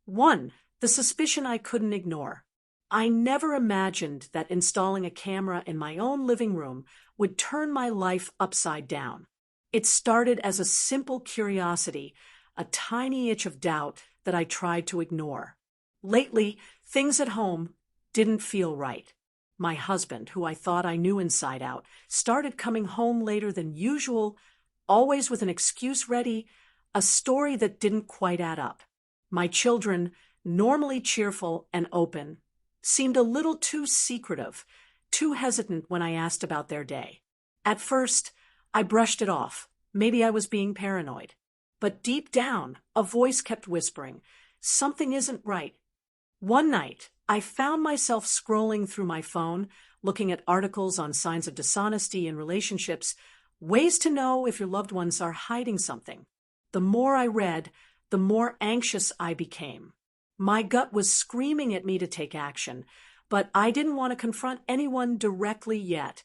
1. The suspicion I couldn't ignore. I never imagined that installing a camera in my own living room would turn my life upside down. It started as a simple curiosity, a tiny itch of doubt that I tried to ignore. Lately, things at home didn't feel right. My husband, who I thought I knew inside out, started coming home later than usual, always with an excuse ready, a story that didn't quite add up. My children, normally cheerful and open, seemed a little too secretive, too hesitant when I asked about their day. At first, I brushed it off. Maybe I was being paranoid. But deep down, a voice kept whispering, something isn't right. One night, I found myself scrolling through my phone, looking at articles on signs of dishonesty in relationships, ways to know if your loved ones are hiding something. The more I read, the more anxious I became. My gut was screaming at me to take action, but I didn't want to confront anyone directly yet.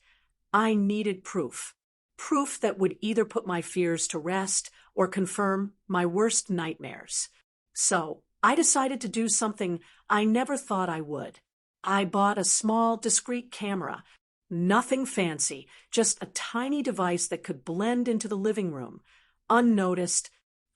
I needed proof. Proof that would either put my fears to rest or confirm my worst nightmares. So, I decided to do something I never thought I would. I bought a small, discreet camera. Nothing fancy, just a tiny device that could blend into the living room. Unnoticed,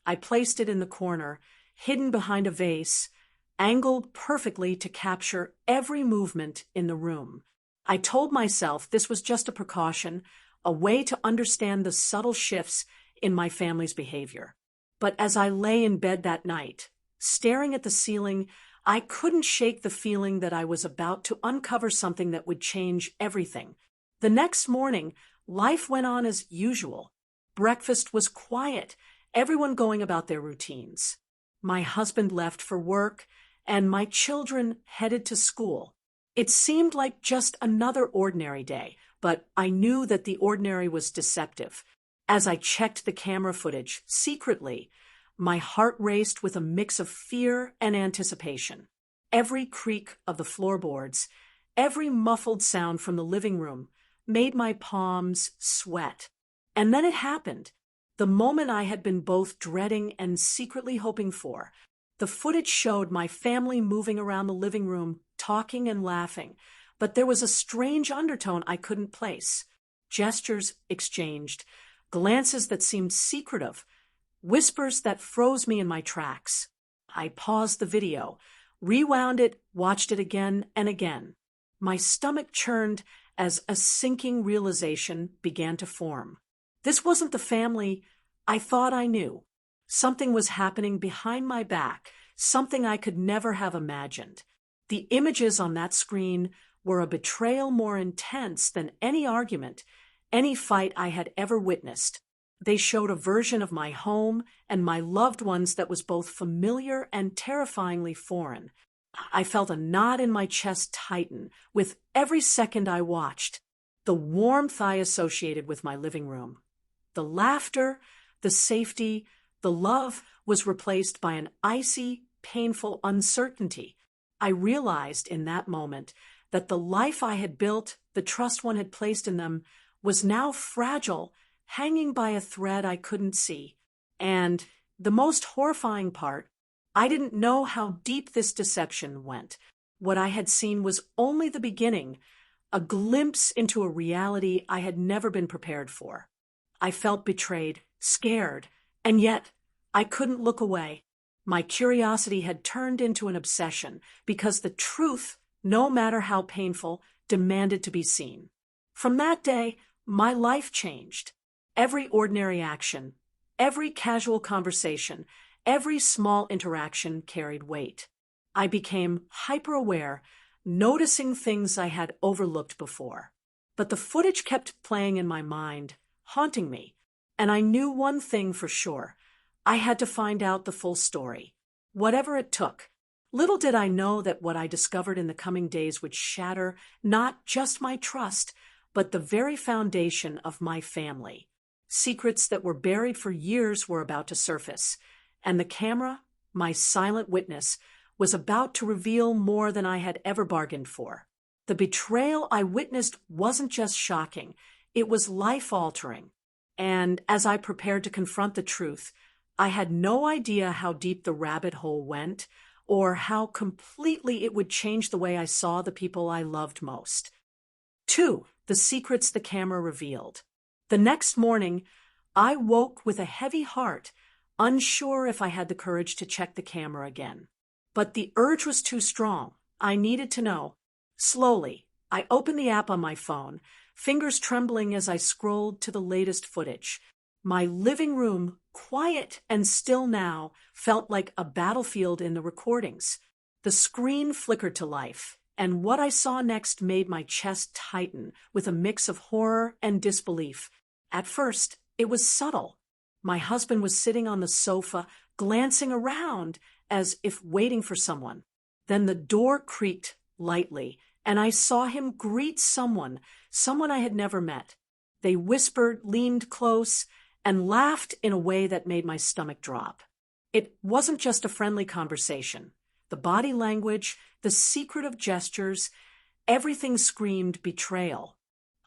I placed it in the corner, hidden behind a vase, angled perfectly to capture every movement in the room. I told myself this was just a precaution, a way to understand the subtle shifts in my family's behavior. But as I lay in bed that night, staring at the ceiling, I couldn't shake the feeling that I was about to uncover something that would change everything. The next morning, life went on as usual. Breakfast was quiet, everyone going about their routines. My husband left for work, and my children headed to school. It seemed like just another ordinary day, but I knew that the ordinary was deceptive. As I checked the camera footage secretly, my heart raced with a mix of fear and anticipation. Every creak of the floorboards, every muffled sound from the living room made my palms sweat. And then it happened. The moment I had been both dreading and secretly hoping for. The footage showed my family moving around the living room, talking and laughing, but there was a strange undertone I couldn't place. Gestures exchanged, glances that seemed secretive, whispers that froze me in my tracks. I paused the video, rewound it, watched it again and again. My stomach churned as a sinking realization began to form. This wasn't the family I thought I knew. Something was happening behind my back, something I could never have imagined. The images on that screen were a betrayal more intense than any argument, any fight I had ever witnessed. They showed a version of my home and my loved ones that was both familiar and terrifyingly foreign. I felt a knot in my chest tighten with every second I watched. The warmth I associated with my living room, the laughter, the safety, the love was replaced by an icy, painful uncertainty. I realized in that moment that the life I had built, the trust one had placed in them, was now fragile, hanging by a thread I couldn't see. And the most horrifying part, I didn't know how deep this deception went. What I had seen was only the beginning, a glimpse into a reality I had never been prepared for. I felt betrayed, scared, and yet I couldn't look away. My curiosity had turned into an obsession because the truth, no matter how painful, demanded to be seen. From that day, my life changed. Every ordinary action, every casual conversation, every small interaction carried weight. I became hyper-aware, noticing things I had overlooked before. But the footage kept playing in my mind, haunting me, and I knew one thing for sure. I had to find out the full story, whatever it took. Little did I know that what I discovered in the coming days would shatter not just my trust, but the very foundation of my family. Secrets that were buried for years were about to surface, and the camera, my silent witness, was about to reveal more than I had ever bargained for. The betrayal I witnessed wasn't just shocking, it was life-altering. And as I prepared to confront the truth, I had no idea how deep the rabbit hole went or how completely it would change the way I saw the people I loved most. 2. The secrets the camera revealed. The next morning, I woke with a heavy heart, unsure if I had the courage to check the camera again. But the urge was too strong. I needed to know. Slowly, I opened the app on my phone, fingers trembling as I scrolled to the latest footage. My living room, quiet and still now, felt like a battlefield in the recordings. The screen flickered to life, and what I saw next made my chest tighten with a mix of horror and disbelief. At first, it was subtle. My husband was sitting on the sofa, glancing around as if waiting for someone. Then the door creaked lightly, and I saw him greet someone I had never met. They whispered, leaned close, and laughed in a way that made my stomach drop. It wasn't just a friendly conversation. The body language, the secretive gestures, everything screamed betrayal.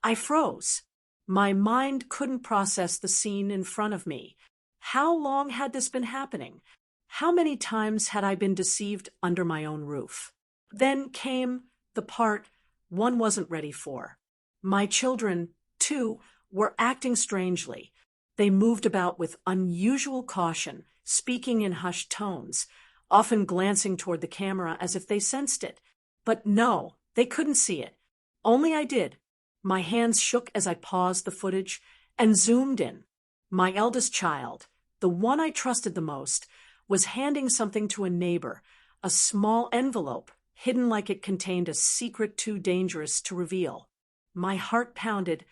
I froze. My mind couldn't process the scene in front of me. How long had this been happening? How many times had I been deceived under my own roof? Then came the part one wasn't ready for. My children, too, were acting strangely. They moved about with unusual caution, speaking in hushed tones, often glancing toward the camera as if they sensed it. But no, they couldn't see it. Only I did. My hands shook as I paused the footage and zoomed in. My eldest child, the one I trusted the most, was handing something to a neighbor, a small envelope, hidden like it contained a secret too dangerous to reveal. My heart pounded,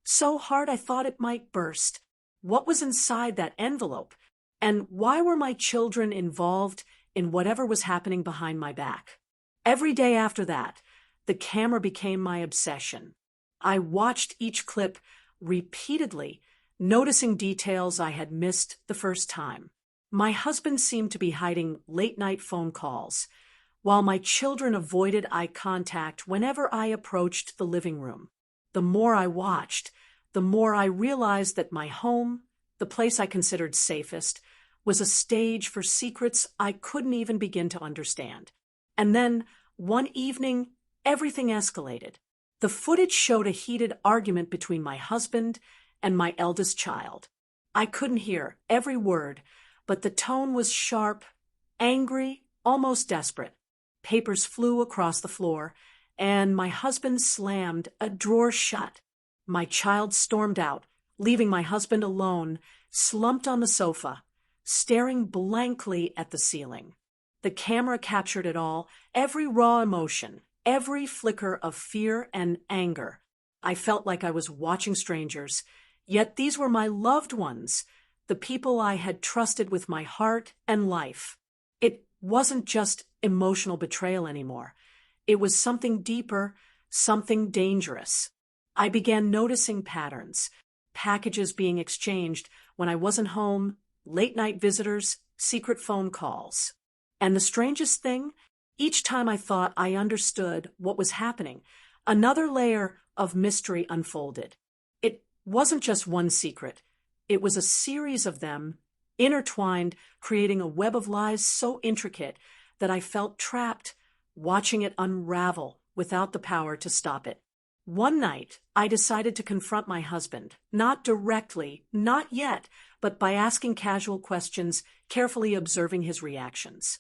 so hard I thought it might burst. What was inside that envelope? And why were my children involved in whatever was happening behind my back? Every day after that, the camera became my obsession. I watched each clip repeatedly, noticing details I had missed the first time. My husband seemed to be hiding late-night phone calls, while my children avoided eye contact whenever I approached the living room. The more I watched, the more I realized that my home, the place I considered safest, was a stage for secrets I couldn't even begin to understand. And then, one evening, everything escalated. The footage showed a heated argument between my husband and my eldest child. I couldn't hear every word, but the tone was sharp, angry, almost desperate. Papers flew across the floor, and my husband slammed a drawer shut. My child stormed out, leaving my husband alone, slumped on the sofa, staring blankly at the ceiling. The camera captured it all, every raw emotion, every flicker of fear and anger. I felt like I was watching strangers, yet these were my loved ones, the people I had trusted with my heart and life. It wasn't just emotional betrayal anymore. It was something deeper, something dangerous. I began noticing patterns, packages being exchanged when I wasn't home, late-night visitors, secret phone calls. And the strangest thing, each time I thought I understood what was happening, another layer of mystery unfolded. It wasn't just one secret. It was a series of them, intertwined, creating a web of lies so intricate that I felt trapped, watching it unravel without the power to stop it. One night, I decided to confront my husband, not directly, not yet, but by asking casual questions, carefully observing his reactions.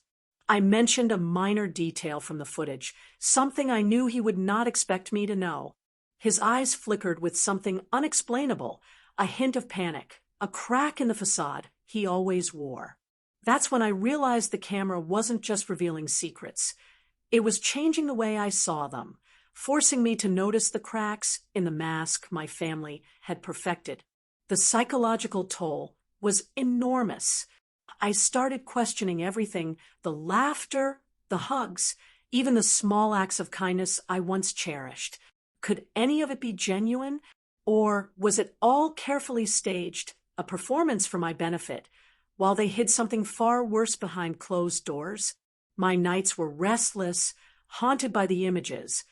I mentioned a minor detail from the footage, something I knew he would not expect me to know. His eyes flickered with something unexplainable, a hint of panic, a crack in the facade he always wore. That's when I realized the camera wasn't just revealing secrets. It was changing the way I saw them, forcing me to notice the cracks in the mask my family had perfected. The psychological toll was enormous. I started questioning everything, the laughter, the hugs, even the small acts of kindness I once cherished. Could any of it be genuine? Or was it all carefully staged, a performance for my benefit, while they hid something far worse behind closed doors? My nights were restless, haunted by the images.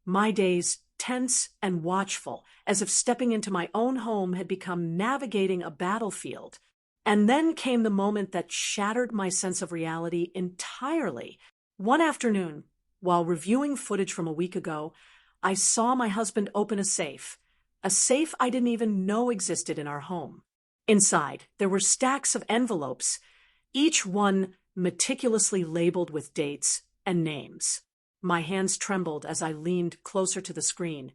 My days tense and watchful, as if stepping into my own home had become navigating a battlefield. And then came the moment that shattered my sense of reality entirely. One afternoon, while reviewing footage from a week ago, I saw my husband open a safe I didn't even know existed in our home. Inside, there were stacks of envelopes, each one meticulously labeled with dates and names. My hands trembled as I leaned closer to the screen,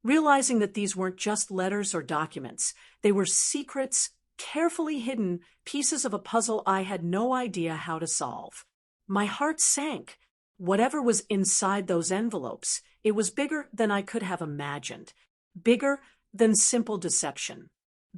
realizing that these weren't just letters or documents. They were secrets, carefully hidden pieces of a puzzle I had no idea how to solve. My heart sank. Whatever was inside those envelopes, it was bigger than I could have imagined. Bigger than simple deception.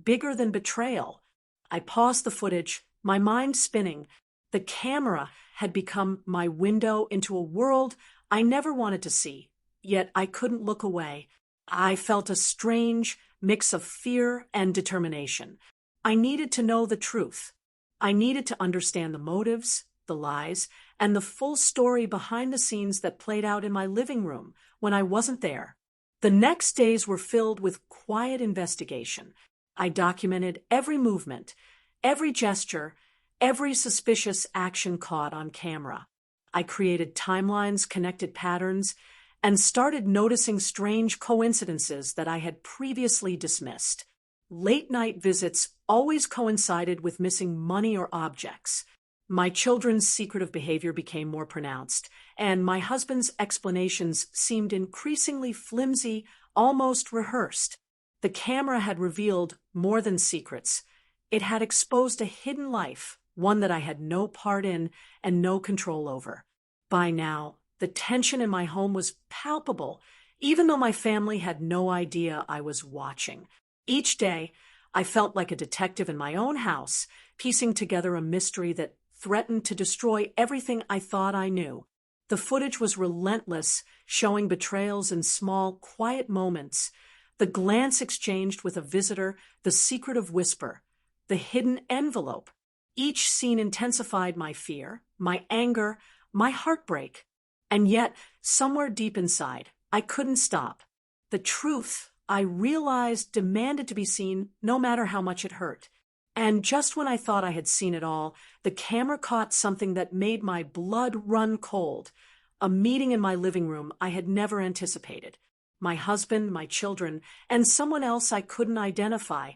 Bigger than betrayal. I paused the footage, my mind spinning. The camera had become my window into a world I never wanted to see, yet I couldn't look away. I felt a strange mix of fear and determination. I needed to know the truth. I needed to understand the motives, the lies, and the full story behind the scenes that played out in my living room when I wasn't there. The next days were filled with quiet investigation. I documented every movement, every gesture, every suspicious action caught on camera. I created timelines, connected patterns, and started noticing strange coincidences that I had previously dismissed. Late-night visits always coincided with missing money or objects. My children's secretive behavior became more pronounced, and my husband's explanations seemed increasingly flimsy, almost rehearsed. The camera had revealed more than secrets. It had exposed a hidden life, one that I had no part in and no control over. By now, the tension in my home was palpable, even though my family had no idea I was watching. Each day, I felt like a detective in my own house, piecing together a mystery that threatened to destroy everything I thought I knew. The footage was relentless, showing betrayals in small, quiet moments. The glance exchanged with a visitor, the secretive whisper, the hidden envelope. Each scene intensified my fear, my anger, my heartbreak. And yet, somewhere deep inside, I couldn't stop. The truth, I realized, demanded to be seen no matter how much it hurt. And just when I thought I had seen it all, the camera caught something that made my blood run cold. A meeting in my living room I had never anticipated. My husband, my children, and someone else I couldn't identify,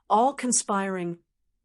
all conspiring,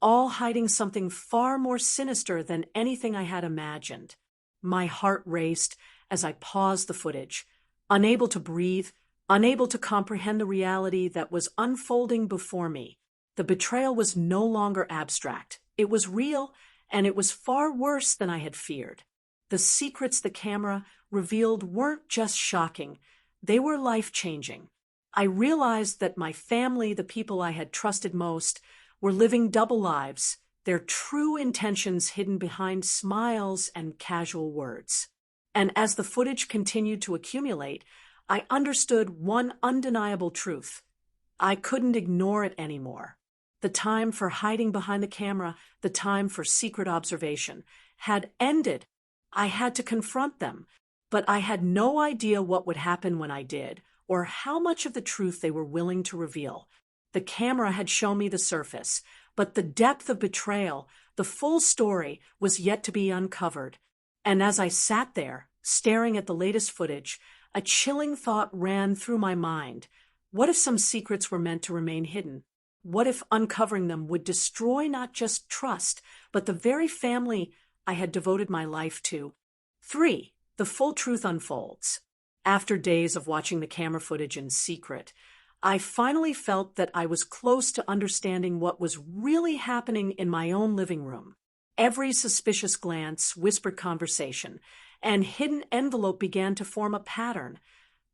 all hiding something far more sinister than anything I had imagined. My heart raced as I paused the footage, unable to breathe, unable to comprehend the reality that was unfolding before me. The betrayal was no longer abstract. It was real, and it was far worse than I had feared. The secrets the camera revealed weren't just shocking. They were life-changing. I realized that my family, the people I had trusted most, were living double lives, their true intentions hidden behind smiles and casual words. And as the footage continued to accumulate, I understood one undeniable truth. I couldn't ignore it anymore. The time for hiding behind the camera, the time for secret observation, had ended. I had to confront them, but I had no idea what would happen when I did, or how much of the truth they were willing to reveal. The camera had shown me the surface, but the depth of betrayal, the full story, was yet to be uncovered. And as I sat there, staring at the latest footage, a chilling thought ran through my mind. What if some secrets were meant to remain hidden? What if uncovering them would destroy not just trust, but the very family I had devoted my life to? 3. The full truth unfolds. After days of watching the camera footage in secret, I finally felt that I was close to understanding what was really happening in my own living room. Every suspicious glance, whispered conversation, and hidden envelope began to form a pattern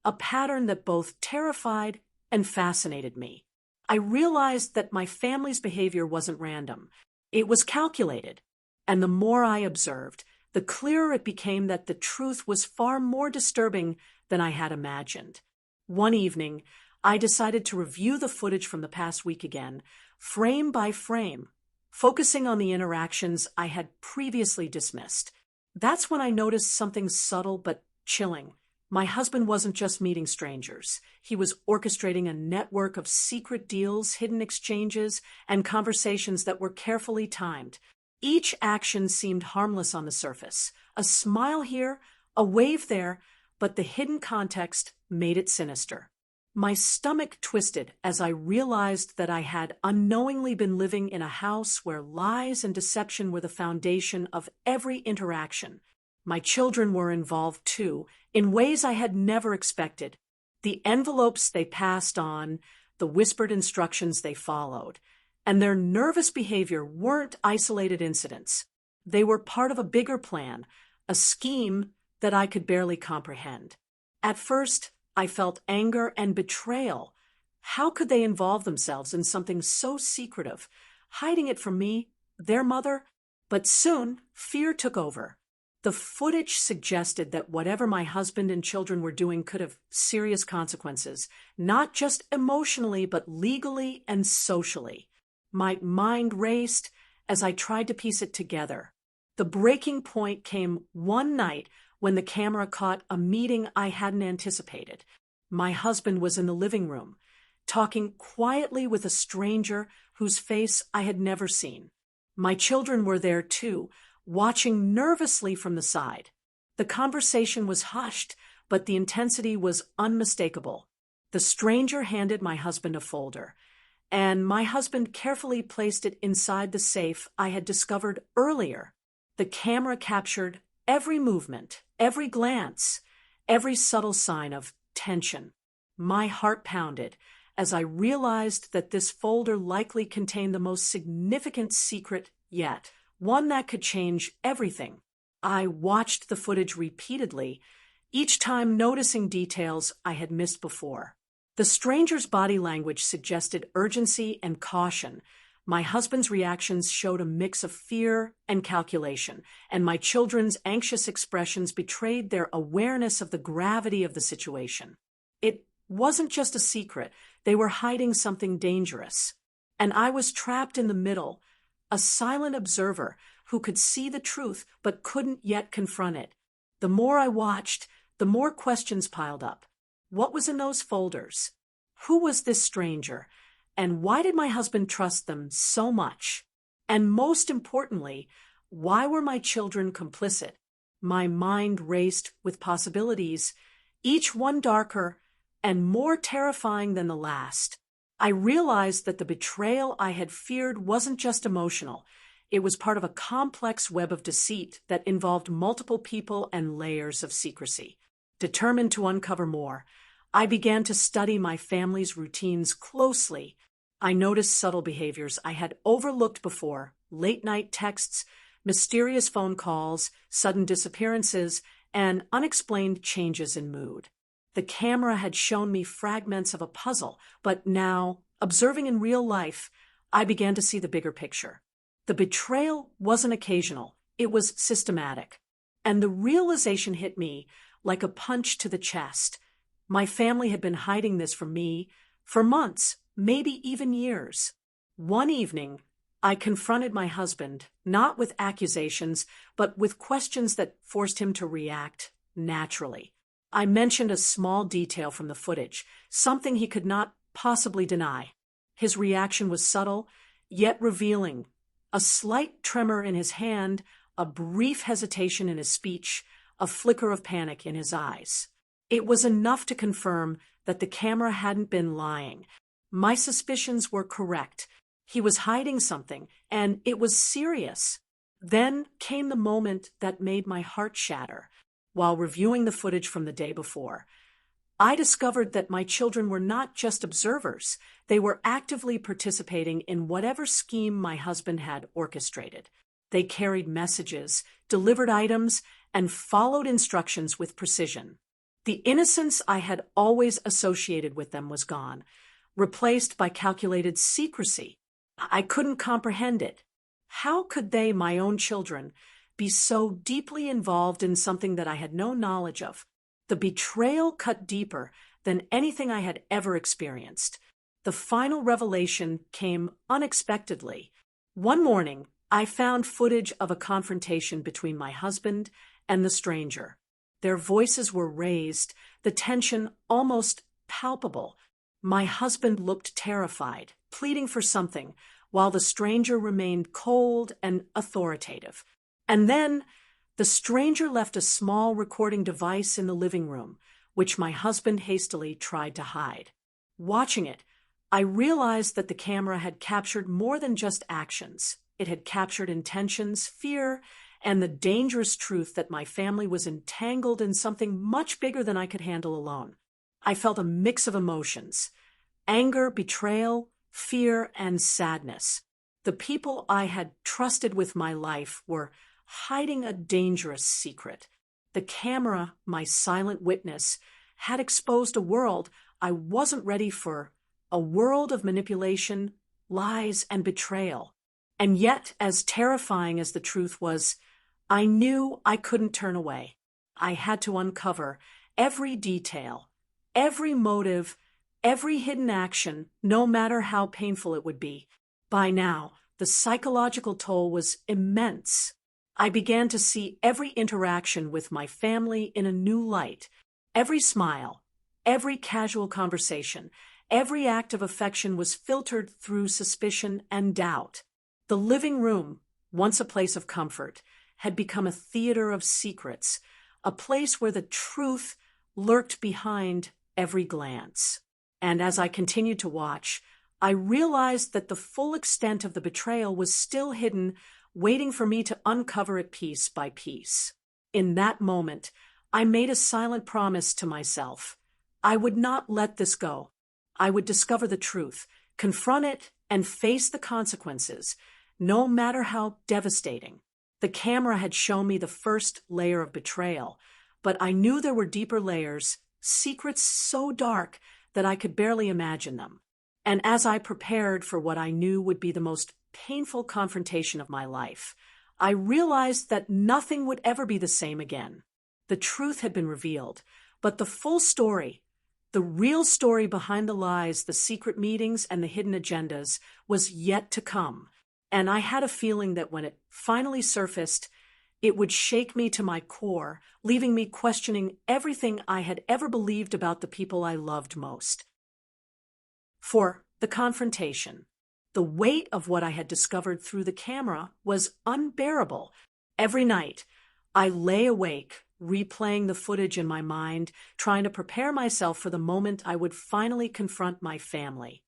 that both terrified and fascinated me. I realized that my family's behavior wasn't random. It was calculated. And the more I observed, the clearer it became that the truth was far more disturbing than I had imagined. One evening, I decided to review the footage from the past week again, frame by frame, focusing on the interactions I had previously dismissed. That's when I noticed something subtle but chilling. My husband wasn't just meeting strangers. He was orchestrating a network of secret deals, hidden exchanges, and conversations that were carefully timed. Each action seemed harmless on the surface. A smile here, a wave there, but the hidden context made it sinister. My stomach twisted as I realized that I had unknowingly been living in a house where lies and deception were the foundation of every interaction. My children were involved too, in ways I had never expected. The envelopes they passed on, the whispered instructions they followed, and their nervous behavior weren't isolated incidents. They were part of a bigger plan, a scheme that I could barely comprehend. At first, I felt anger and betrayal. How could they involve themselves in something so secretive, hiding it from me, their mother? But soon, fear took over. The footage suggested that whatever my husband and children were doing could have serious consequences, not just emotionally, but legally and socially. My mind raced as I tried to piece it together. The breaking point came one night when the camera caught a meeting I hadn't anticipated. My husband was in the living room, talking quietly with a stranger whose face I had never seen. My children were there too, watching nervously from the side. The conversation was hushed, but the intensity was unmistakable. The stranger handed my husband a folder, and my husband carefully placed it inside the safe I had discovered earlier. The camera captured every movement, every glance, every subtle sign of tension. My heart pounded as I realized that this folder likely contained the most significant secret yet, one that could change everything. I watched the footage repeatedly, each time noticing details I had missed before. The stranger's body language suggested urgency and caution. My husband's reactions showed a mix of fear and calculation, and my children's anxious expressions betrayed their awareness of the gravity of the situation. It wasn't just a secret, they were hiding something dangerous. And I was trapped in the middle, a silent observer who could see the truth but couldn't yet confront it. The more I watched, the more questions piled up. What was in those folders? Who was this stranger? And why did my husband trust them so much? And most importantly, why were my children complicit? My mind raced with possibilities, each one darker and more terrifying than the last. I realized that the betrayal I had feared wasn't just emotional. It was part of a complex web of deceit that involved multiple people and layers of secrecy. Determined to uncover more, I began to study my family's routines closely. I noticed subtle behaviors I had overlooked before: late-night texts, mysterious phone calls, sudden disappearances, and unexplained changes in mood. The camera had shown me fragments of a puzzle, but now, observing in real life, I began to see the bigger picture. The betrayal wasn't occasional, it was systematic. And the realization hit me like a punch to the chest. My family had been hiding this from me for months, maybe even years. One evening, I confronted my husband, not with accusations, but with questions that forced him to react naturally. I mentioned a small detail from the footage, something he could not possibly deny. His reaction was subtle, yet revealing. A slight tremor in his hand, a brief hesitation in his speech, a flicker of panic in his eyes. It was enough to confirm that the camera hadn't been lying. My suspicions were correct. He was hiding something, and it was serious. Then came the moment that made my heart shatter. While reviewing the footage from the day before, I discovered that my children were not just observers. They were actively participating in whatever scheme my husband had orchestrated. They carried messages, delivered items, and followed instructions with precision. The innocence I had always associated with them was gone, replaced by calculated secrecy. I couldn't comprehend it. How could they, my own children, be so deeply involved in something that I had no knowledge of? The betrayal cut deeper than anything I had ever experienced. The final revelation came unexpectedly. One morning, I found footage of a confrontation between my husband and the stranger. Their voices were raised, the tension almost palpable. My husband looked terrified, pleading for something, while the stranger remained cold and authoritative. And then the stranger left a small recording device in the living room, which my husband hastily tried to hide. Watching it, I realized that the camera had captured more than just actions. It had captured intentions, fear, and the dangerous truth that my family was entangled in something much bigger than I could handle alone. I felt a mix of emotions: anger, betrayal, fear, and sadness. The people I had trusted with my life were hiding a dangerous secret. The camera, my silent witness, had exposed a world I wasn't ready for, a world of manipulation, lies, and betrayal. And yet, as terrifying as the truth was, I knew I couldn't turn away. I had to uncover every detail, every motive, every hidden action, no matter how painful it would be. By now, the psychological toll was immense. I began to see every interaction with my family in a new light. Every smile, every casual conversation, every act of affection was filtered through suspicion and doubt. The living room, once a place of comfort, had become a theater of secrets, a place where the truth lurked behind every glance. And as I continued to watch, I realized that the full extent of the betrayal was still hidden, waiting for me to uncover it piece by piece. In that moment, I made a silent promise to myself. I would not let this go. I would discover the truth, confront it, and face the consequences, no matter how devastating. The camera had shown me the first layer of betrayal, but I knew there were deeper layers, secrets so dark that I could barely imagine them. And as I prepared for what I knew would be the most painful confrontation of my life, I realized that nothing would ever be the same again. The truth had been revealed, but the full story, the real story behind the lies, the secret meetings, and the hidden agendas, was yet to come. And I had a feeling that when it finally surfaced, it would shake me to my core, leaving me questioning everything I had ever believed about the people I loved most. For the confrontation, the weight of what I had discovered through the camera was unbearable. Every night, I lay awake, replaying the footage in my mind, trying to prepare myself for the moment I would finally confront my family.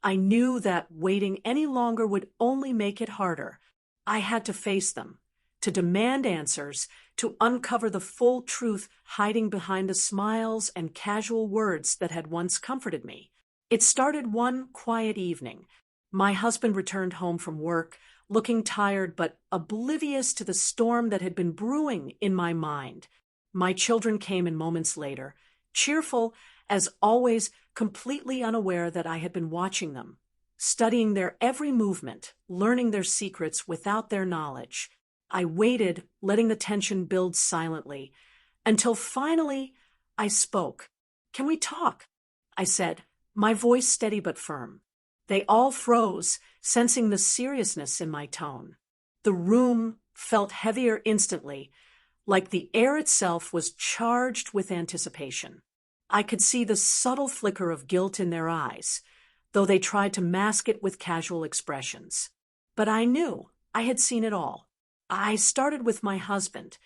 I knew that waiting any longer would only make it harder. I had to face them, to demand answers, to uncover the full truth hiding behind the smiles and casual words that had once comforted me. It started one quiet evening. My husband returned home from work, looking tired but oblivious to the storm that had been brewing in my mind. My children came in moments later, cheerful, as always, completely unaware that I had been watching them, studying their every movement, learning their secrets without their knowledge. I waited, letting the tension build silently, until finally I spoke. "Can we talk?" I said, my voice steady but firm. They all froze, sensing the seriousness in my tone. The room felt heavier instantly, like the air itself was charged with anticipation. I could see the subtle flicker of guilt in their eyes, though they tried to mask it with casual expressions. But I knew I had seen it all. I started with my husband.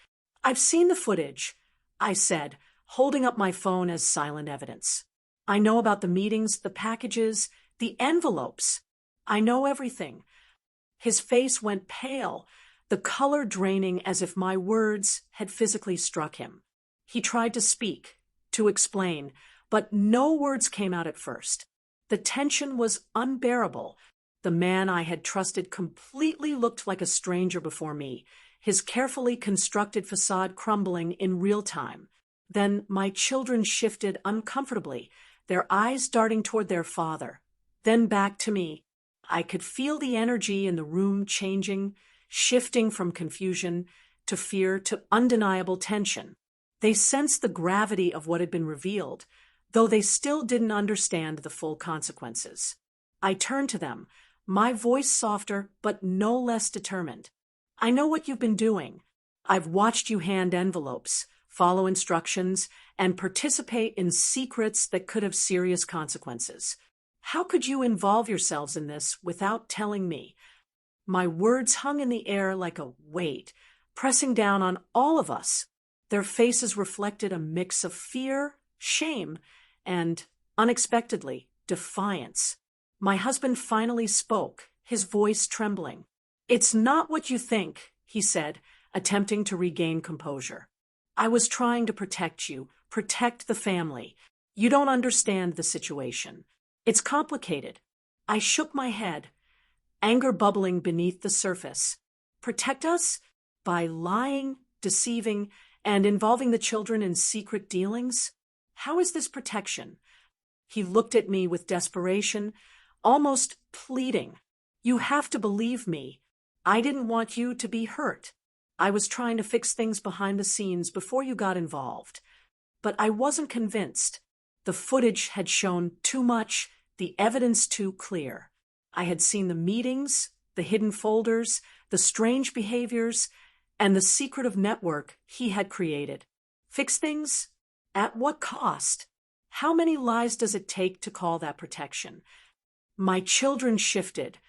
"I've seen the footage," I said, holding up my phone as silent evidence. "I know about the meetings, the packages, the envelopes. I know everything." His face went pale, the color draining as if my words had physically struck him. He tried to speak, to explain, but no words came out at first. The tension was unbearable. The man I had trusted completely looked like a stranger before me, his carefully constructed facade crumbling in real time. Then my children shifted uncomfortably, their eyes darting toward their father, then back to me. I could feel the energy in the room changing, shifting from confusion to fear to undeniable tension. They sensed the gravity of what had been revealed, though they still didn't understand the full consequences. I turned to them, my voice softer but no less determined. "I know what you've been doing. I've watched you hand envelopes, follow instructions, and participate in secrets that could have serious consequences. How could you involve yourselves in this without telling me? My words hung in the air like a weight, pressing down on all of us. Their faces reflected a mix of fear, shame, and, unexpectedly, defiance. My husband finally spoke, his voice trembling. "It's not what you think," he said, attempting to regain composure. "I was trying to protect you, protect the family. You don't understand the situation. It's complicated." I shook my head, anger bubbling beneath the surface. Protect us? By lying, deceiving, and involving the children in secret dealings? How is this protection? He looked at me with desperation, almost pleading. "You have to believe me. I didn't want you to be hurt. I was trying to fix things behind the scenes before you got involved. But I wasn't convinced. The footage had shown too much, the evidence too clear. I had seen the meetings, the hidden folders, the strange behaviors, and the secretive network he had created. Fix things? At what cost? How many lies does it take to call that protection?" My children shifted,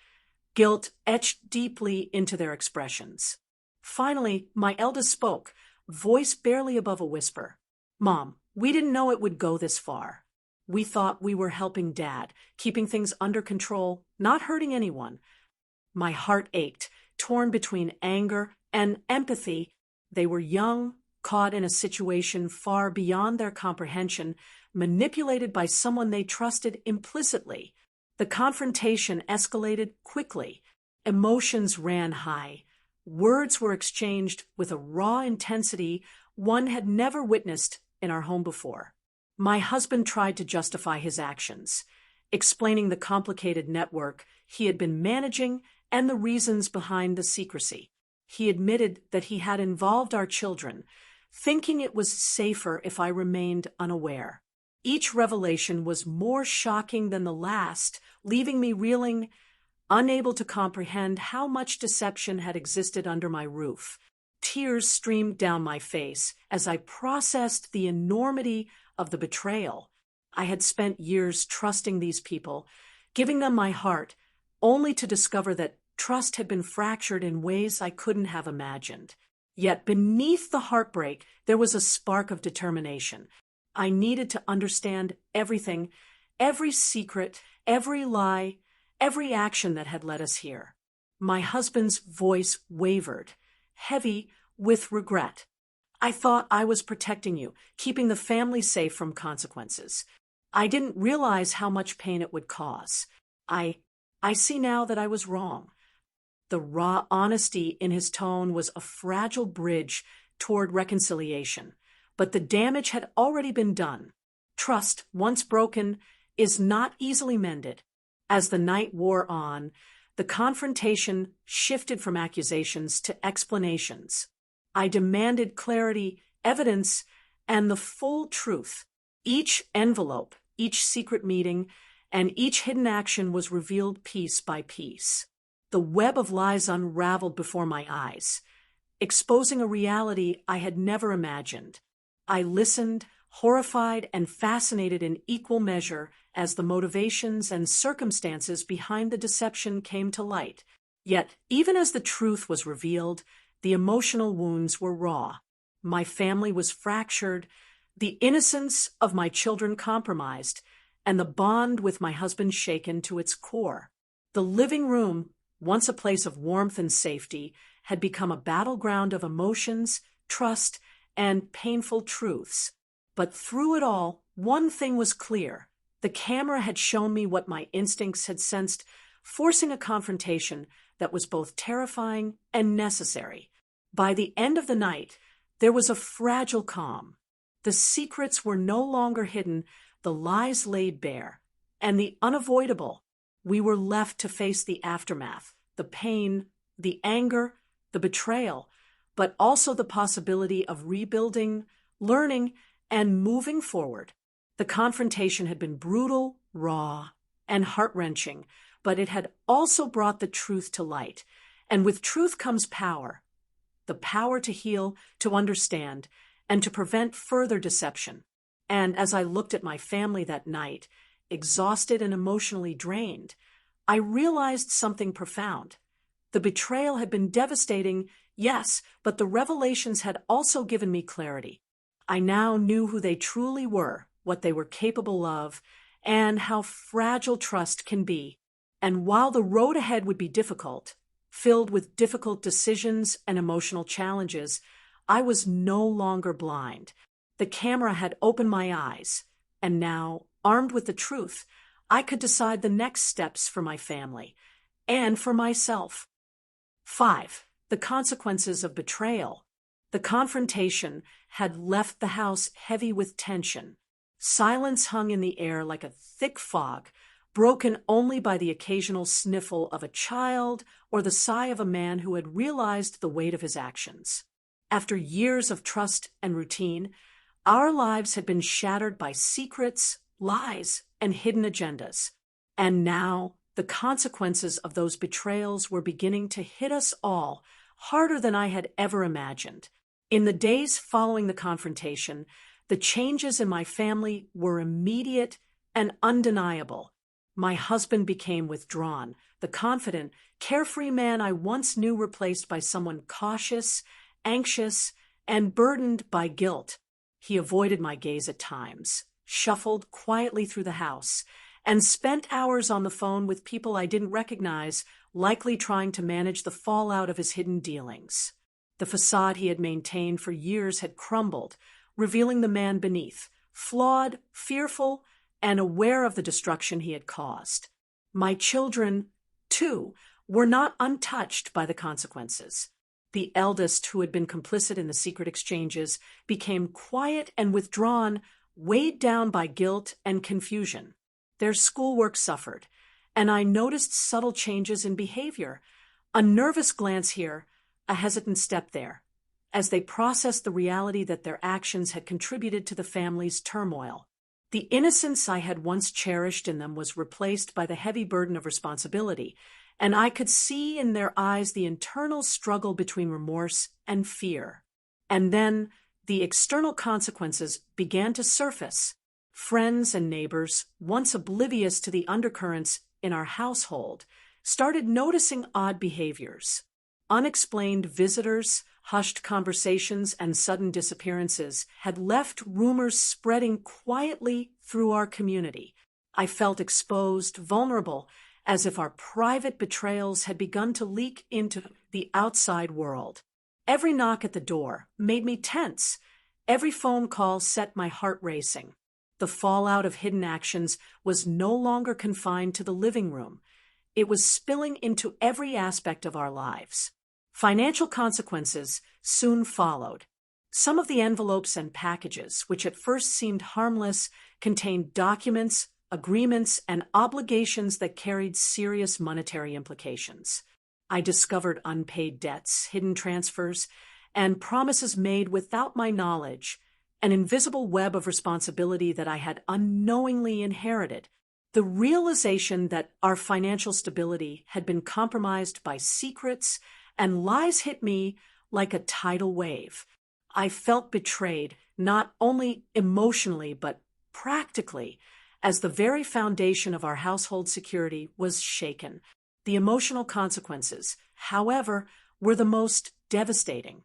guilt etched deeply into their expressions. Finally, my eldest spoke, voice barely above a whisper. "Mom, we didn't know it would go this far. We thought we were helping Dad, keeping things under control, not hurting anyone." My heart ached, torn between anger and empathy. They were young, caught in a situation far beyond their comprehension, manipulated by someone they trusted implicitly. The confrontation escalated quickly. Emotions ran high. Words were exchanged with a raw intensity one had never witnessed in our home before. My husband tried to justify his actions, explaining the complicated network he had been managing and the reasons behind the secrecy. He admitted that he had involved our children, thinking it was safer if I remained unaware. Each revelation was more shocking than the last, leaving me reeling, unable to comprehend how much deception had existed under my roof. Tears streamed down my face as I processed the enormity of the betrayal. I had spent years trusting these people, giving them my heart, only to discover that trust had been fractured in ways I couldn't have imagined. Yet beneath the heartbreak, there was a spark of determination. I needed to understand everything, every secret, every lie, every action that had led us here. My husband's voice wavered, heavy with regret. "I thought I was protecting you, keeping the family safe from consequences. I didn't realize how much pain it would cause. I see now that I was wrong." The raw honesty in his tone was a fragile bridge toward reconciliation, but the damage had already been done. Trust, once broken, is not easily mended. As the night wore on, the confrontation shifted from accusations to explanations. I demanded clarity, evidence, and the full truth. Each envelope, each secret meeting, and each hidden action was revealed piece by piece. The web of lies unraveled before my eyes, exposing a reality I had never imagined. I listened, horrified and fascinated in equal measure as the motivations and circumstances behind the deception came to light. Yet, even as the truth was revealed, the emotional wounds were raw. My family was fractured, the innocence of my children compromised, and the bond with my husband shaken to its core. The living room, once a place of warmth and safety, had become a battleground of emotions, trust, and painful truths. But through it all, one thing was clear. The camera had shown me what my instincts had sensed, forcing a confrontation that was both terrifying and necessary. By the end of the night, there was a fragile calm. The secrets were no longer hidden, the lies laid bare, and the unavoidable. We were left to face the aftermath, the pain, the anger, the betrayal, but also the possibility of rebuilding, learning, and moving forward. The confrontation had been brutal, raw, and heart-wrenching, but it had also brought the truth to light. And with truth comes power. The power to heal, to understand, and to prevent further deception. And as I looked at my family that night, exhausted and emotionally drained, I realized something profound. The betrayal had been devastating, yes, but the revelations had also given me clarity. I now knew who they truly were, what they were capable of, and how fragile trust can be. And while the road ahead would be difficult, filled with difficult decisions and emotional challenges, I was no longer blind. The camera had opened my eyes, and now, armed with the truth, I could decide the next steps for my family and for myself. 5. The consequences of betrayal. The confrontation had left the house heavy with tension. Silence hung in the air like a thick fog, broken only by the occasional sniffle of a child or the sigh of a man who had realized the weight of his actions. After years of trust and routine, our lives had been shattered by secrets, lies, and hidden agendas. And now, the consequences of those betrayals were beginning to hit us all harder than I had ever imagined. In the days following the confrontation, the changes in my family were immediate and undeniable. My husband became withdrawn, the confident, carefree man I once knew replaced by someone cautious, anxious, and burdened by guilt. He avoided my gaze at times, shuffled quietly through the house, and spent hours on the phone with people I didn't recognize, likely trying to manage the fallout of his hidden dealings. The facade he had maintained for years had crumbled, revealing the man beneath, flawed, fearful, and aware of the destruction he had caused. My children, too, were not untouched by the consequences. The eldest, who had been complicit in the secret exchanges, became quiet and withdrawn, weighed down by guilt and confusion. Their schoolwork suffered, and I noticed subtle changes in behavior, a nervous glance here, a hesitant step there, as they processed the reality that their actions had contributed to the family's turmoil. The innocence I had once cherished in them was replaced by the heavy burden of responsibility, and I could see in their eyes the internal struggle between remorse and fear. And then the external consequences began to surface. Friends and neighbors, once oblivious to the undercurrents in our household, started noticing odd behaviors. Unexplained visitors, hushed conversations, and sudden disappearances had left rumors spreading quietly through our community. I felt exposed, vulnerable, as if our private betrayals had begun to leak into the outside world. Every knock at the door made me tense. Every phone call set my heart racing. The fallout of hidden actions was no longer confined to the living room. It was spilling into every aspect of our lives. Financial consequences soon followed. Some of the envelopes and packages, which at first seemed harmless, contained documents, agreements, and obligations that carried serious monetary implications. I discovered unpaid debts, hidden transfers, and promises made without my knowledge, an invisible web of responsibility that I had unknowingly inherited. The realization that our financial stability had been compromised by secrets and lies hit me like a tidal wave. I felt betrayed, not only emotionally but practically, as the very foundation of our household security was shaken. The emotional consequences, however, were the most devastating.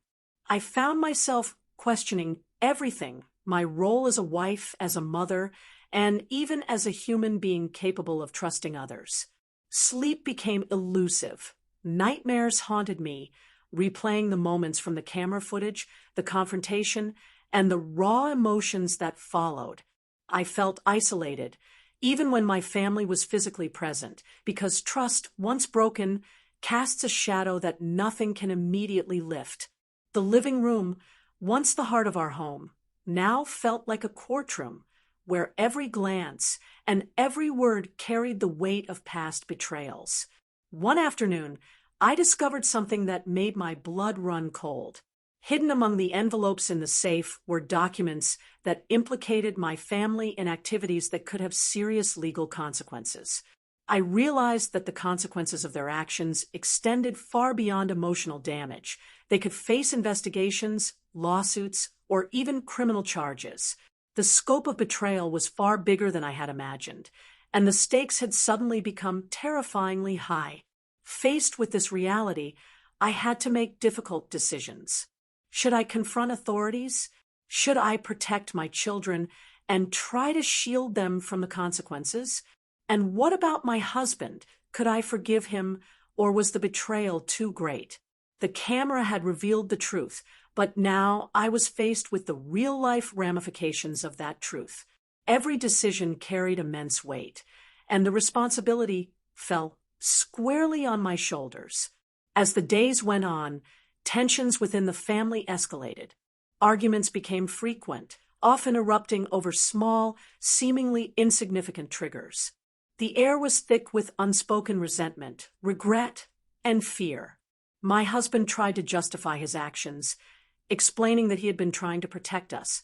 I found myself questioning everything: my role as a wife, as a mother, and even as a human being capable of trusting others. Sleep became elusive. Nightmares haunted me, replaying the moments from the camera footage, the confrontation, and the raw emotions that followed. I felt isolated, even when my family was physically present, because trust, once broken, casts a shadow that nothing can immediately lift. The living room, once the heart of our home, now felt like a courtroom, where every glance and every word carried the weight of past betrayals. One afternoon, I discovered something that made my blood run cold. Hidden among the envelopes in the safe were documents that implicated my family in activities that could have serious legal consequences. I realized that the consequences of their actions extended far beyond emotional damage. They could face investigations, lawsuits, or even criminal charges. The scope of betrayal was far bigger than I had imagined, and the stakes had suddenly become terrifyingly high. Faced with this reality, I had to make difficult decisions. Should I confront authorities? Should I protect my children and try to shield them from the consequences? And what about my husband? Could I forgive him, or was the betrayal too great? The camera had revealed the truth, but now I was faced with the real-life ramifications of that truth. Every decision carried immense weight, and the responsibility fell squarely on my shoulders. As the days went on, tensions within the family escalated. Arguments became frequent, often erupting over small, seemingly insignificant triggers. The air was thick with unspoken resentment, regret, and fear. My husband tried to justify his actions, explaining that he had been trying to protect us,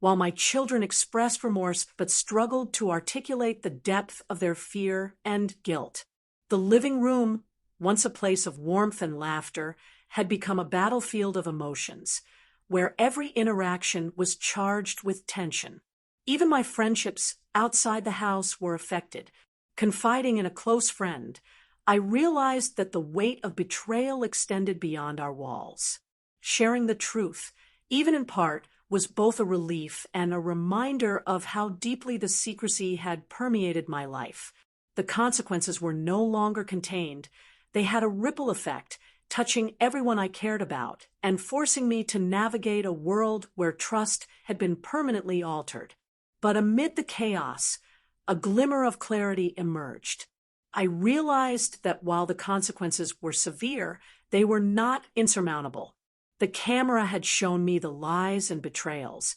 while my children expressed remorse but struggled to articulate the depth of their fear and guilt. The living room, once a place of warmth and laughter, had become a battlefield of emotions, where every interaction was charged with tension. Even my friendships outside the house were affected. Confiding in a close friend, I realized that the weight of betrayal extended beyond our walls. Sharing the truth, even in part, was both a relief and a reminder of how deeply the secrecy had permeated my life. The consequences were no longer contained. They had a ripple effect, touching everyone I cared about and forcing me to navigate a world where trust had been permanently altered. But amid the chaos, a glimmer of clarity emerged. I realized that while the consequences were severe, they were not insurmountable. The camera had shown me the lies and betrayals,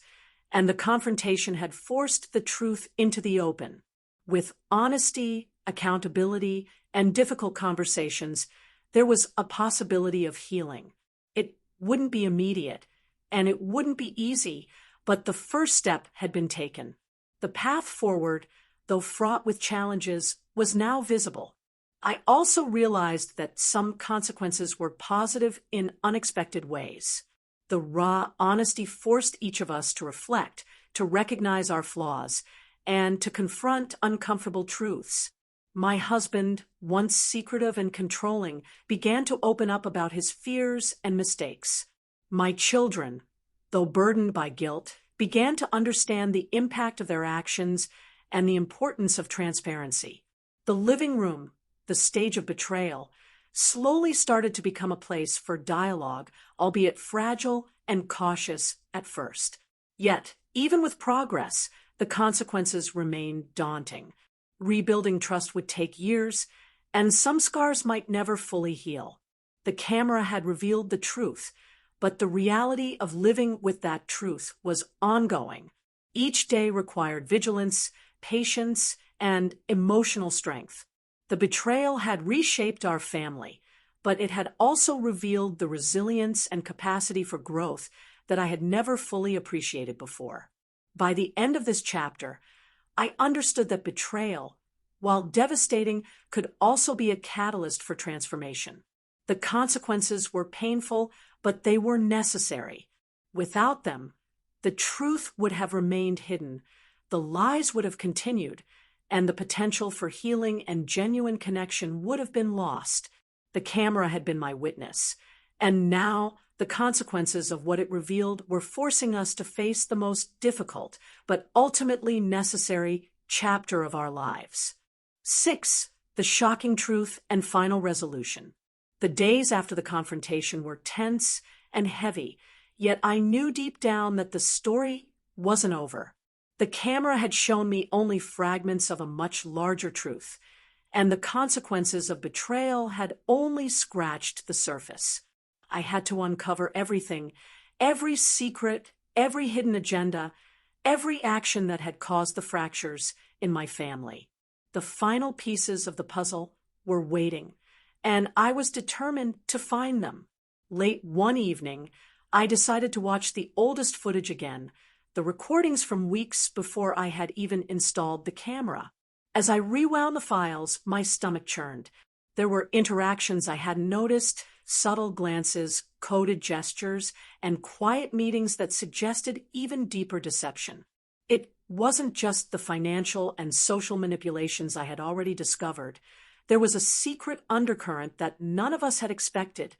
and the confrontation had forced the truth into the open. With honesty, accountability, and difficult conversations, there was a possibility of healing. It wouldn't be immediate, and it wouldn't be easy, but the first step had been taken. The path forward, though fraught with challenges, was now visible. I also realized that some consequences were positive in unexpected ways. The raw honesty forced each of us to reflect, to recognize our flaws, and to confront uncomfortable truths. My husband, once secretive and controlling, began to open up about his fears and mistakes. My children, though burdened by guilt, began to understand the impact of their actions and the importance of transparency. The living room, the stage of betrayal, slowly started to become a place for dialogue, albeit fragile and cautious at first. Yet, even with progress, the consequences remained daunting. Rebuilding trust would take years, and some scars might never fully heal. The camera had revealed the truth, but the reality of living with that truth was ongoing. Each day required vigilance, patience, and emotional strength. The betrayal had reshaped our family, but it had also revealed the resilience and capacity for growth that I had never fully appreciated before. By the end of this chapter, I understood that betrayal, while devastating, could also be a catalyst for transformation. The consequences were painful, but they were necessary. Without them, the truth would have remained hidden, the lies would have continued, and the potential for healing and genuine connection would have been lost. The camera had been my witness, and now the consequences of what it revealed were forcing us to face the most difficult, but ultimately necessary chapter of our lives. 6. The shocking truth and final resolution. The days after the confrontation were tense and heavy, yet I knew deep down that the story wasn't over. The camera had shown me only fragments of a much larger truth, and the consequences of betrayal had only scratched the surface. I had to uncover everything, every secret, every hidden agenda, every action that had caused the fractures in my family. The final pieces of the puzzle were waiting, and I was determined to find them. Late one evening, I decided to watch the oldest footage again, the recordings from weeks before I had even installed the camera. As I rewound the files, my stomach churned. There were interactions I hadn't noticed, subtle glances, coded gestures, and quiet meetings that suggested even deeper deception. It wasn't just the financial and social manipulations I had already discovered. There was a secret undercurrent that none of us had expected,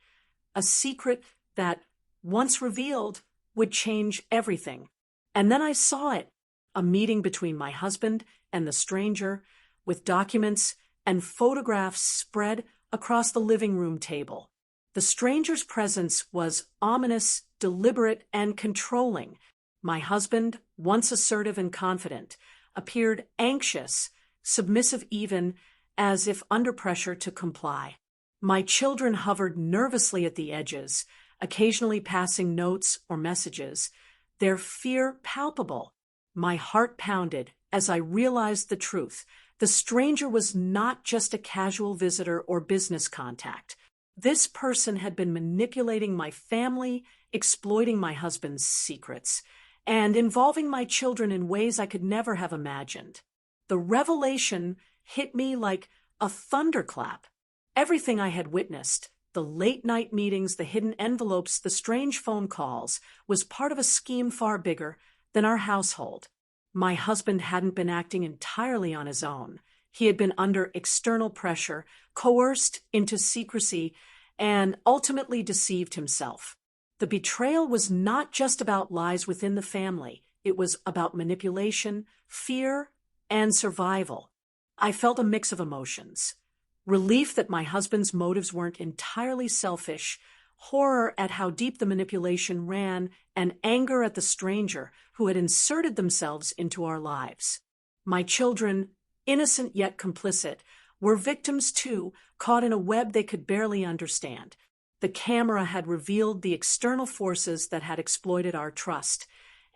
a secret that, once revealed, would change everything. And then I saw it, a meeting between my husband and the stranger, with documents and photographs spread across the living room table. The stranger's presence was ominous, deliberate, and controlling. My husband, once assertive and confident, appeared anxious, submissive even, as if under pressure to comply. My children hovered nervously at the edges, occasionally passing notes or messages, their fear palpable. My heart pounded as I realized the truth. The stranger was not just a casual visitor or business contact. This person had been manipulating my family, exploiting my husband's secrets, and involving my children in ways I could never have imagined. The revelation hit me like a thunderclap. Everything I had witnessed, the late-night meetings, the hidden envelopes, the strange phone calls, was part of a scheme far bigger than our household. My husband hadn't been acting entirely on his own. He had been under external pressure, coerced into secrecy, and ultimately deceived himself. The betrayal was not just about lies within the family. It was about manipulation, fear, and survival. I felt a mix of emotions. Relief that my husband's motives weren't entirely selfish, horror at how deep the manipulation ran, and anger at the stranger who had inserted themselves into our lives. My children, innocent yet complicit, were victims too, caught in a web they could barely understand. The camera had revealed the external forces that had exploited our trust,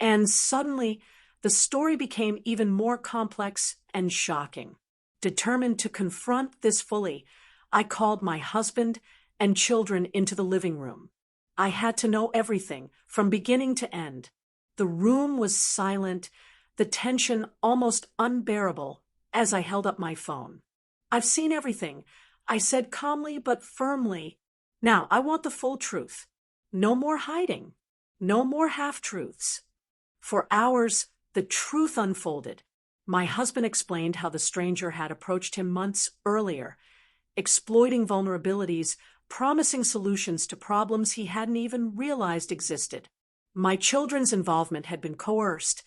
and suddenly the story became even more complex and shocking. Determined to confront this fully, I called my husband and children into the living room. I had to know everything, from beginning to end. The room was silent, the tension almost unbearable as I held up my phone. "I've seen everything," I said calmly but firmly. "Now, I want the full truth. No more hiding. No more half-truths." For hours, the truth unfolded. My husband explained how the stranger had approached him months earlier, exploiting vulnerabilities, promising solutions to problems he hadn't even realized existed. My children's involvement had been coerced,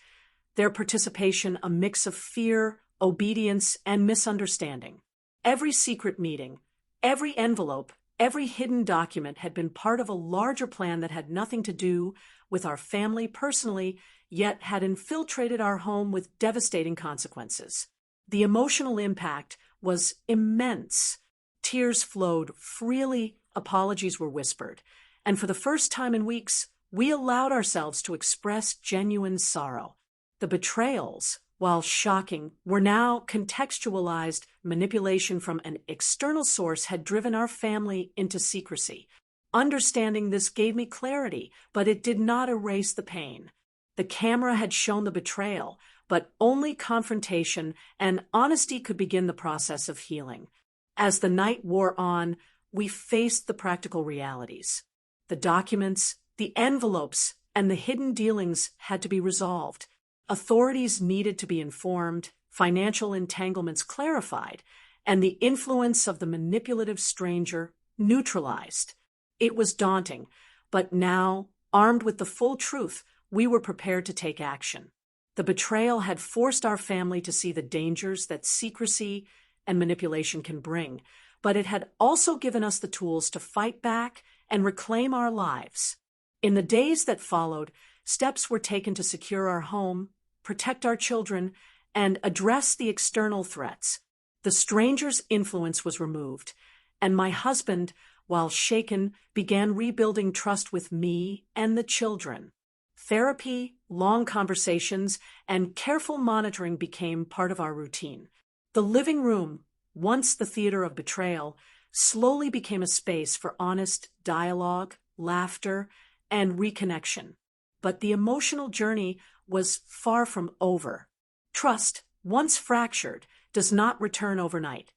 their participation a mix of fear, obedience, and misunderstanding. Every secret meeting, every envelope, every hidden document had been part of a larger plan that had nothing to do with our family personally, yet had infiltrated our home with devastating consequences. The emotional impact was immense. Tears flowed freely, apologies were whispered, and for the first time in weeks, we allowed ourselves to express genuine sorrow. The betrayals, while shocking, were now contextualized. Manipulation from an external source had driven our family into secrecy. Understanding this gave me clarity, but it did not erase the pain. The camera had shown the betrayal, but only confrontation and honesty could begin the process of healing. As the night wore on, we faced the practical realities. The documents, the envelopes, and the hidden dealings had to be resolved. Authorities needed to be informed, financial entanglements clarified, and the influence of the manipulative stranger neutralized. It was daunting, but now, armed with the full truth, we were prepared to take action. The betrayal had forced our family to see the dangers that secrecy and manipulation can bring, but it had also given us the tools to fight back and reclaim our lives. In the days that followed, steps were taken to secure our home, protect our children, and address the external threats. The stranger's influence was removed, and my husband, while shaken, began rebuilding trust with me and the children. Therapy, long conversations, and careful monitoring became part of our routine. The living room, once the theater of betrayal, slowly became a space for honest dialogue, laughter, and reconnection. But the emotional journey was far from over. Trust, once fractured, does not return overnight.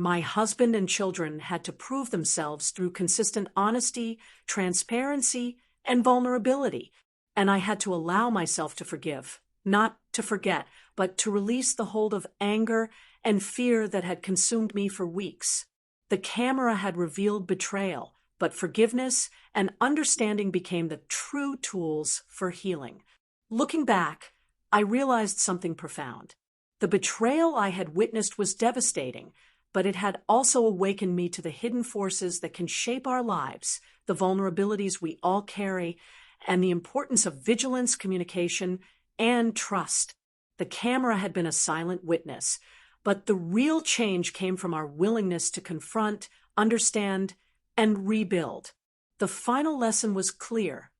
My husband and children had to prove themselves through consistent honesty, transparency, and vulnerability, and I had to allow myself to forgive, not to forget, but to release the hold of anger and fear that had consumed me for weeks. The camera had revealed betrayal, but forgiveness and understanding became the true tools for healing. Looking back, I realized something profound. The betrayal I had witnessed was devastating, but it had also awakened me to the hidden forces that can shape our lives, the vulnerabilities we all carry, and the importance of vigilance, communication, and trust. The camera had been a silent witness, but the real change came from our willingness to confront, understand, and rebuild. The final lesson was clear.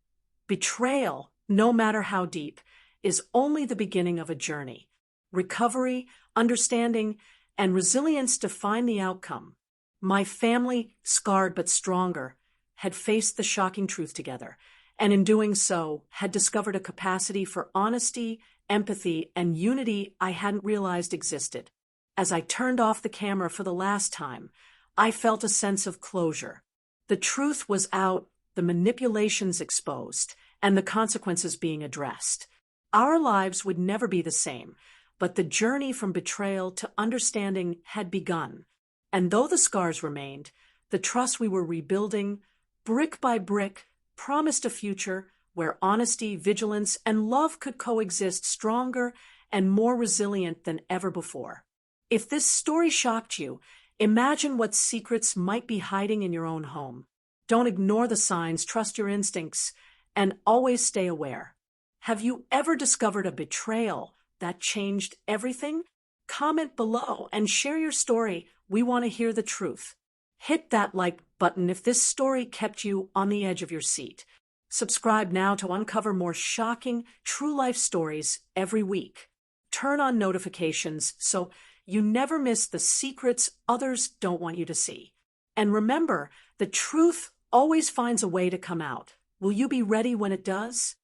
Betrayal, no matter how deep, is only the beginning of a journey. Recovery, understanding, and resilience define the outcome. My family, scarred but stronger, had faced the shocking truth together, and in doing so, had discovered a capacity for honesty, empathy, and unity I hadn't realized existed. As I turned off the camera for the last time, I felt a sense of closure. The truth was out, the manipulations exposed, and the consequences being addressed. Our lives would never be the same, but the journey from betrayal to understanding had begun. And though the scars remained, the trust we were rebuilding, brick by brick, promised a future where honesty, vigilance, and love could coexist stronger and more resilient than ever before. If this story shocked you, imagine what secrets might be hiding in your own home. Don't ignore the signs, trust your instincts, and always stay aware. Have you ever discovered a betrayal that changed everything? Comment below and share your story. We want to hear the truth. Hit that like button if this story kept you on the edge of your seat. Subscribe now to uncover more shocking, true-life stories every week. Turn on notifications so you never miss the secrets others don't want you to see. And remember, the truth always finds a way to come out. Will you be ready when it does?